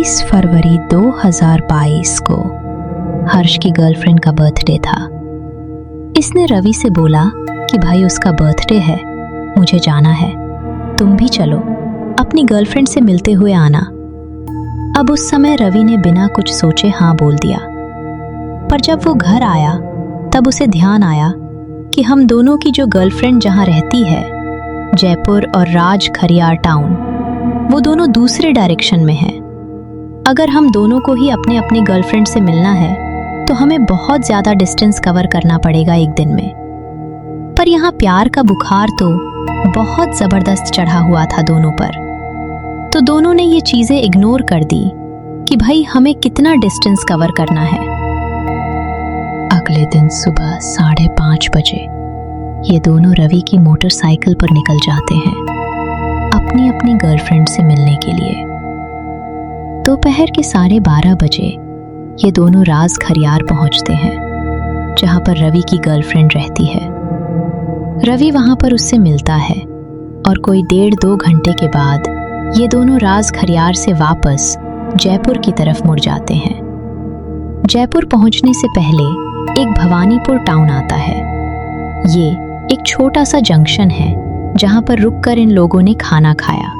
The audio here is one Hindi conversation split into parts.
22 फरवरी 2022 को हर्ष की गर्लफ्रेंड का बर्थडे था। इसने रवि से बोला कि भाई उसका बर्थडे है, मुझे जाना है, तुम भी चलो, अपनी गर्लफ्रेंड से मिलते हुए आना। अब उस समय रवि ने बिना कुछ सोचे हाँ बोल दिया। पर जब वो घर आया तब उसे ध्यान आया कि हम दोनों की जो गर्लफ्रेंड जहाँ रहती है, जयपुर और राज खरियार टाउन, वो दोनों दूसरे डायरेक्शन में है। अगर हम दोनों को ही अपने अपनी गर्लफ्रेंड से मिलना है तो हमें बहुत ज़्यादा डिस्टेंस कवर करना पड़ेगा एक दिन में। पर यहाँ प्यार का बुखार तो बहुत ज़बरदस्त चढ़ा हुआ था दोनों पर, तो दोनों ने ये चीज़ें इग्नोर कर दी कि भाई हमें कितना डिस्टेंस कवर करना है। अगले दिन सुबह 5:30 बजे ये दोनों रवि की मोटरसाइकिल पर निकल जाते हैं अपनी अपनी गर्लफ्रेंड से मिलने के लिए। दोपहर के 12:30 बजे ये दोनों राज खरियार पहुंचते हैं जहां पर रवि की गर्लफ्रेंड रहती है। रवि वहां पर उससे मिलता है और कोई 1.5-2 घंटे के बाद ये दोनों राज खरियार से वापस जयपुर की तरफ मुड़ जाते हैं। जयपुर पहुंचने से पहले एक भवानीपुर टाउन आता है। ये एक छोटा सा जंक्शन है जहां पर रुककर इन लोगों ने खाना खाया।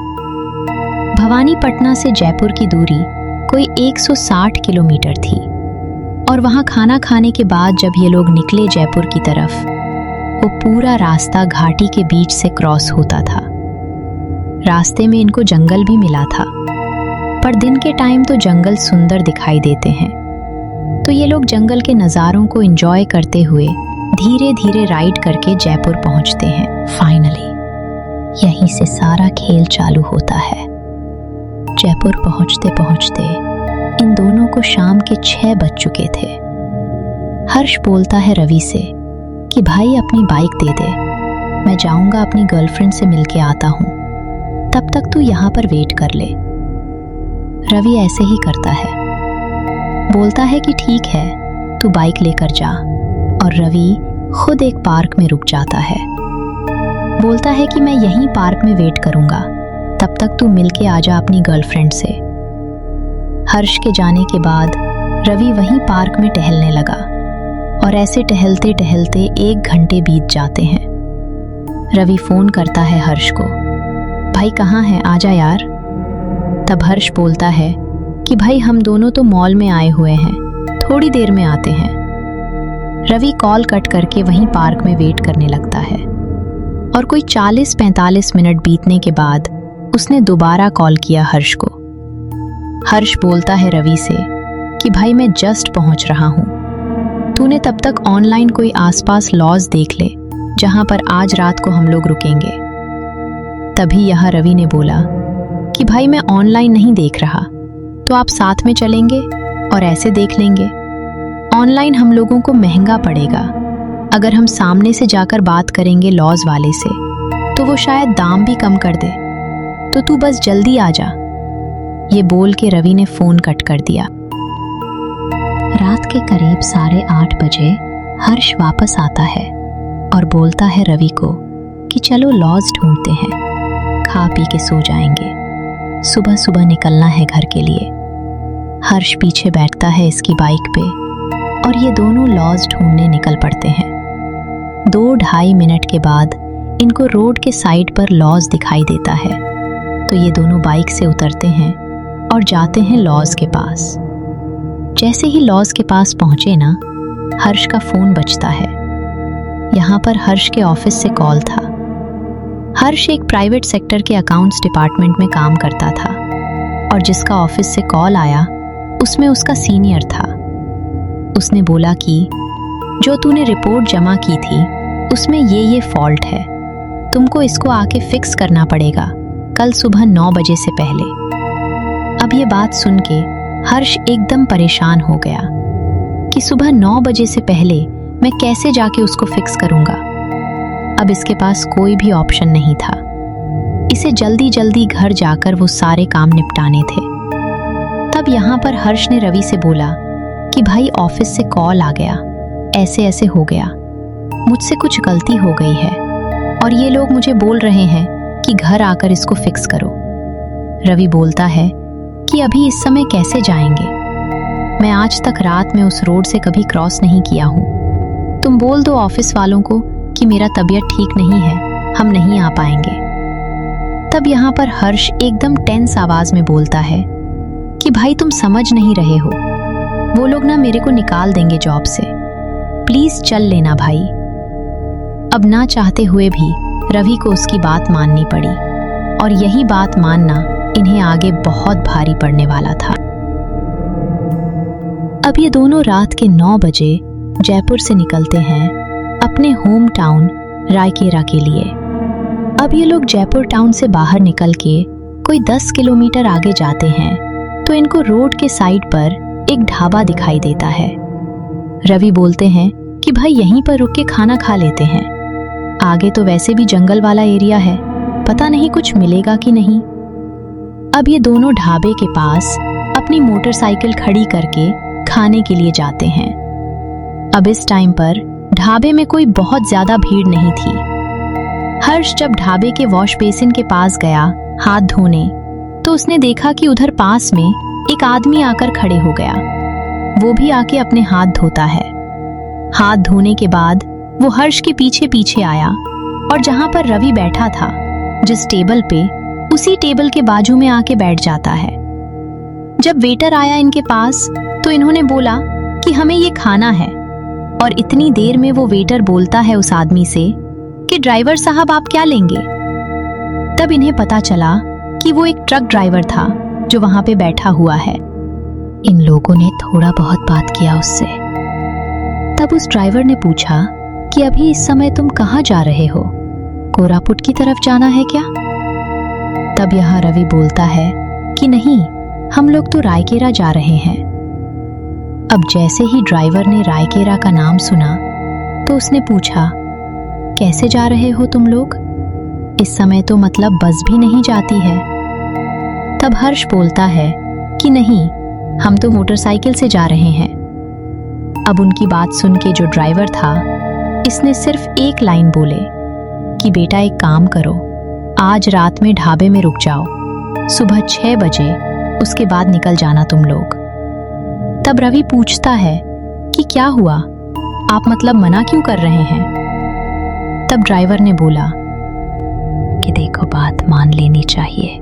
भवानीपटना से जयपुर की दूरी कोई 160 किलोमीटर थी और वहां खाना खाने के बाद जब ये लोग निकले जयपुर की तरफ, वो पूरा रास्ता घाटी के बीच से क्रॉस होता था। रास्ते में इनको जंगल भी मिला था, पर दिन के टाइम तो जंगल सुंदर दिखाई देते हैं, तो ये लोग जंगल के नज़ारों को एंजॉय करते हुए धीरे धीरे राइड करके जयपुर पहुंचते हैं। फाइनली यहीं से सारा खेल चालू होता है। जयपुर पहुंचते पहुंचते इन दोनों को शाम के 6 बज चुके थे। हर्ष बोलता है रवि से कि भाई अपनी बाइक दे दे, मैं जाऊंगा अपनी गर्लफ्रेंड से मिलके आता हूं, तब तक तू यहाँ पर वेट कर ले। रवि ऐसे ही करता है, बोलता है कि ठीक है, तू बाइक लेकर जा, और रवि खुद एक पार्क में रुक जाता है। बोलता है कि मैं यहीं पार्क में वेट करूंगा, तब तक तू मिलके आजा अपनी गर्लफ्रेंड से। हर्ष के जाने के बाद रवि वहीं पार्क में टहलने लगा और ऐसे टहलते टहलते 1 घंटे बीत जाते हैं। रवि फोन करता है हर्ष को, भाई कहाँ है, आजा यार। तब हर्ष बोलता है कि भाई हम दोनों तो मॉल में आए हुए हैं, थोड़ी देर में आते हैं। रवि कॉल कट करके वहीं पार्क में वेट करने लगता है और कोई 40-45 मिनट बीतने के बाद उसने दोबारा कॉल किया हर्ष को। हर्ष बोलता है रवि से कि भाई मैं जस्ट पहुंच रहा हूं, तूने तब तक ऑनलाइन कोई आसपास लॉज देख ले जहां पर आज रात को हम लोग रुकेंगे। तभी यहाँ रवि ने बोला कि भाई मैं ऑनलाइन नहीं देख रहा, तो आप साथ में चलेंगे और ऐसे देख लेंगे। ऑनलाइन हम लोगों को महंगा पड़ेगा, अगर हम सामने से जाकर बात करेंगे लॉज वाले से तो वो शायद दाम भी कम कर दे, तो तू बस जल्दी आ जा। ये बोल के रवि ने फोन कट कर दिया। रात के करीब 8:30 बजे हर्ष वापस आता है और बोलता है रवि को कि चलो लॉज ढूंढते हैं, खा पी के सो जाएंगे, सुबह सुबह निकलना है घर के लिए। हर्ष पीछे बैठता है इसकी बाइक पे और ये दोनों लॉज ढूंढने निकल पड़ते हैं। 2-2.5 मिनट के बाद इनको रोड के साइड पर लॉज दिखाई देता है, तो ये दोनों बाइक से उतरते हैं और जाते हैं लॉज के पास। जैसे ही लॉज के पास पहुंचे ना, हर्ष का फोन बजता है। यहाँ पर हर्ष के ऑफिस से कॉल था। हर्ष एक प्राइवेट सेक्टर के अकाउंट्स डिपार्टमेंट में काम करता था और जिसका ऑफिस से कॉल आया उसमें उसका सीनियर था। उसने बोला कि जो तूने रिपोर्ट जमा की थी उसमें ये फॉल्ट है, तुमको इसको आके फिक्स करना पड़ेगा कल सुबह 9 बजे से पहले। अब ये बात सुन के हर्ष एकदम परेशान हो गया कि सुबह 9 बजे से पहले मैं कैसे जाके उसको फिक्स करूंगा। अब इसके पास कोई भी ऑप्शन नहीं था, इसे जल्दी जल्दी घर जाकर वो सारे काम निपटाने थे। तब यहाँ पर हर्ष ने रवि से बोला कि भाई ऑफिस से कॉल आ गया, ऐसे ऐसे हो गया, मुझसे कुछ गलती हो गई है और ये लोग मुझे बोल रहे हैं कि घर आकर इसको फिक्स करो। रवि बोलता है कि कि अभी इस समय कैसे जाएंगे। मैं आज तक रात में उस रोड से कभी क्रॉस नहीं किया हूँ। तुम बोल दो ऑफिस वालों को कि मेरा तबीयत ठीक नहीं है, हम नहीं आ पाएंगे। तब यहाँ पर हर्ष एकदम टेंस आवाज में बोलता है कि भाई तुम समझ नहीं रहे हो, वो लोग ना मेरे को निकाल देंगे जॉब से, प्लीज चल लेना भाई। अब ना चाहते हुए भी रवि को उसकी बात माननी पड़ी और यही बात मानना इन्हें आगे बहुत भारी पड़ने वाला था। अब ये दोनों रात के 9 बजे जयपुर से निकलते हैं अपने होम टाउन रायकेरा के लिए। अब ये लोग जयपुर टाउन से बाहर निकल के कोई 10 किलोमीटर आगे जाते हैं तो इनको रोड के साइड पर एक ढाबा दिखाई देता है। रवि बोलते हैं कि भाई यहीं पर रुक के खाना खा लेते हैं, आगे तो वैसे भी जंगल वाला एरिया है, पता नहीं कुछ मिलेगा कि नहीं। अब ये दोनों ढाबे के पास अपनी मोटरसाइकिल खड़ी करके खाने के लिए जाते हैं। अब इस टाइम पर ढाबे में कोई बहुत ज्यादा भीड़ नहीं थी। हर्ष जब ढाबे के वॉश बेसिन के पास गया हाथ धोने तो उसने देखा कि उधर पास में एक आदमी आकर खड़े हो गया। वो भी आके अपने हाथ धोता है। हाथ धोने के बाद वो हर्ष के पीछे पीछे आया और जहां पर रवि बैठा था जिस टेबल पे, उसी टेबल के बाजू में आके बैठ जाता है। जब वेटर आया इनके पास तो इन्होंने बोला कि हमें ये खाना है और इतनी देर में वो वेटर बोलता है उस आदमी से कि ड्राइवर साहब आप क्या लेंगे। तब इन्हें पता चला कि वो एक ट्रक ड्राइवर था जो वहां पे बैठा हुआ है। इन लोगों ने थोड़ा बहुत बात किया उससे। तब उस ड्राइवर ने पूछा कि अभी इस समय तुम कहाँ जा रहे हो, कोरापुट की तरफ जाना है क्या। तब यहाँ रवि बोलता है कि नहीं, हम लोग तो रायकेरा जा रहे हैं। अब जैसे ही ड्राइवर ने रायकेरा का नाम सुना तो उसने पूछा कैसे जा रहे हो तुम लोग, इस समय तो मतलब बस भी नहीं जाती है। तब हर्ष बोलता है कि नहीं, हम तो मोटरसाइकिल से जा रहे हैं। अब उनकी बात सुन के जो ड्राइवर था इसने सिर्फ एक लाइन बोले कि बेटा एक काम करो, आज रात में ढाबे में रुक जाओ, सुबह 6 बजे उसके बाद निकल जाना तुम लोग। तब रवि पूछता है कि क्या हुआ, आप मतलब मना क्यों कर रहे हैं। तब ड्राइवर ने बोला कि देखो बात मान लेनी चाहिए,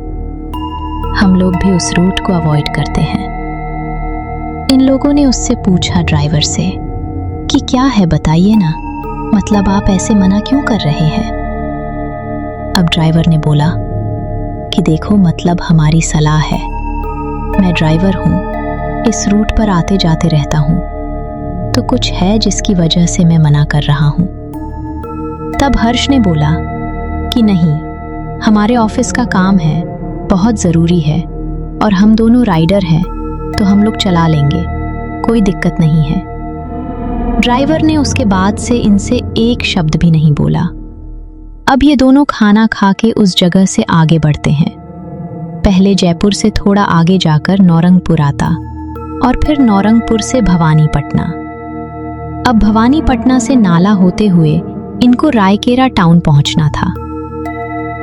हम लोग भी उस रूट को अवॉइड करते हैं। इन लोगों ने उससे पूछा ड्राइवर से कि क्या है बताइए ना, मतलब आप ऐसे मना क्यों कर रहे हैं। अब ड्राइवर ने बोला कि देखो मतलब हमारी सलाह है, मैं ड्राइवर हूँ, इस रूट पर आते जाते रहता हूँ, तो कुछ है जिसकी वजह से मैं मना कर रहा हूँ। तब हर्ष ने बोला कि नहीं, हमारे ऑफिस का काम है, बहुत ज़रूरी है और हम दोनों राइडर हैं तो हम लोग चला लेंगे, कोई दिक्कत नहीं है। ड्राइवर ने उसके बाद से इनसे एक शब्द भी नहीं बोला। अब ये दोनों खाना खा के उस जगह से आगे बढ़ते हैं। पहले जयपुर से थोड़ा आगे जाकर नौरंगपुर आता और फिर नौरंगपुर से भवानीपटना। अब भवानीपटना से नाला होते हुए इनको रायकेरा टाउन पहुंचना था।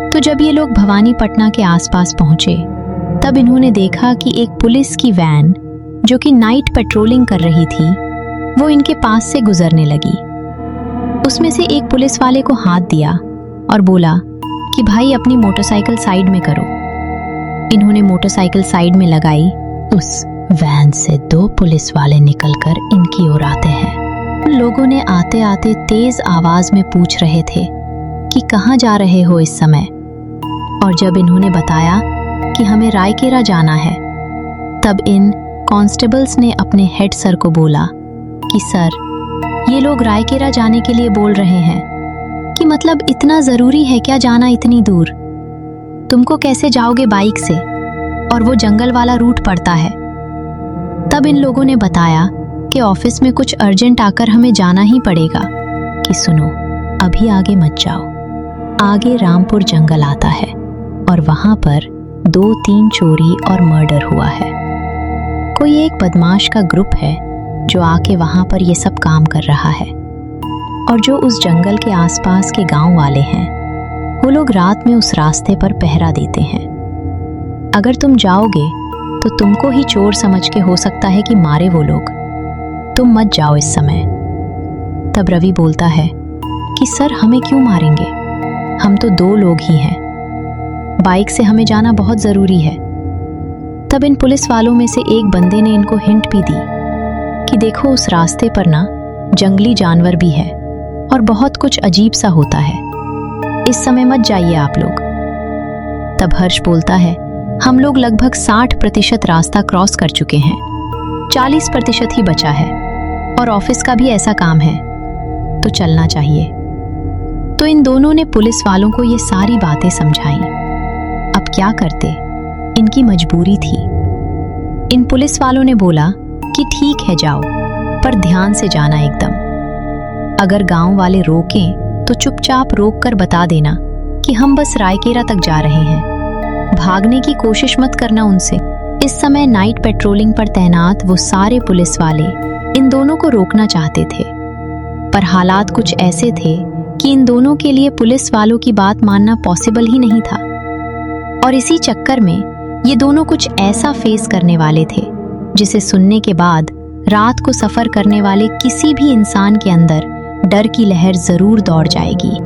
तो जब ये लोग भवानीपटना के आसपास पहुंचे तब इन्होंने देखा कि एक पुलिस की वैन जो कि नाइट पेट्रोलिंग कर रही थी वो इनके पास से गुजरने लगी। उसमें से एक पुलिस वाले को हाथ दिया और बोला कि भाई अपनी मोटरसाइकिल साइड में करो। इन्होंने मोटरसाइकिल साइड में लगाई। उस वैन से 2 पुलिस वाले निकलकर इनकी ओर आते हैं। लोगों ने आते आते तेज आवाज में पूछ रहे थे कि कहाँ जा रहे हो इस समय, और जब इन्होंने बताया कि हमें रायकेरा जाना है तब इन कांस्टेबल्स ने अपने हेड सर को बोला कि सर, ये लोग रायकेरा जाने के लिए बोल रहे हैं कि मतलब इतना ज़रूरी है क्या जाना इतनी दूर, तुमको कैसे जाओगे बाइक से, और वो जंगल वाला रूट पड़ता है। तब इन लोगों ने बताया कि ऑफिस में कुछ अर्जेंट आकर हमें जाना ही पड़ेगा, कि सुनो अभी आगे मत जाओ, आगे रामपुर जंगल आता है और वहां पर 2-3 चोरी और मर्डर हुआ है। कोई एक बदमाश का ग्रुप है जो आके वहां पर ये सब काम कर रहा है, और जो उस जंगल के आसपास के गांव वाले हैं वो लोग रात में उस रास्ते पर पहरा देते हैं। अगर तुम जाओगे तो तुमको ही चोर समझ के हो सकता है कि मारे वो लोग। तुम मत जाओ इस समय। तब रवि बोलता है कि सर हमें क्यों मारेंगे, हम तो 2 लोग ही हैं, बाइक से हमें जाना बहुत ज़रूरी है। तब इन पुलिस वालों में से एक बंदे ने इनको हिंट भी दी कि देखो उस रास्ते पर ना जंगली जानवर भी है और बहुत कुछ अजीब सा होता है, इस समय मत जाइए आप लोग। तब हर्ष बोलता है हम लोग लगभग 60% रास्ता क्रॉस कर चुके हैं, 40% ही बचा है और ऑफिस का भी ऐसा काम है, तो चलना चाहिए। तो इन दोनों ने पुलिस वालों को ये सारी बातें समझाई। अब क्या करते, इनकी मजबूरी थी। इन पुलिस वालों ने बोला कि ठीक है जाओ, पर ध्यान से जाना एकदम। अगर गांव वाले रोकें तो चुपचाप रोक कर बता देना कि हम बस रायकेरा तक जा रहे हैं, भागने की कोशिश मत करना उनसे। इस समय नाइट पेट्रोलिंग पर तैनात वो सारे पुलिस वाले इन दोनों को रोकना चाहते थे, पर हालात कुछ ऐसे थे कि इन दोनों के लिए पुलिस वालों की बात मानना पॉसिबल ही नहीं था। और इसी चक्कर में ये दोनों कुछ ऐसा फेस करने वाले थे जिसे सुनने के बाद रात को सफर करने वाले किसी भी इंसान के अंदर डर की लहर जरूर दौड़ जाएगी।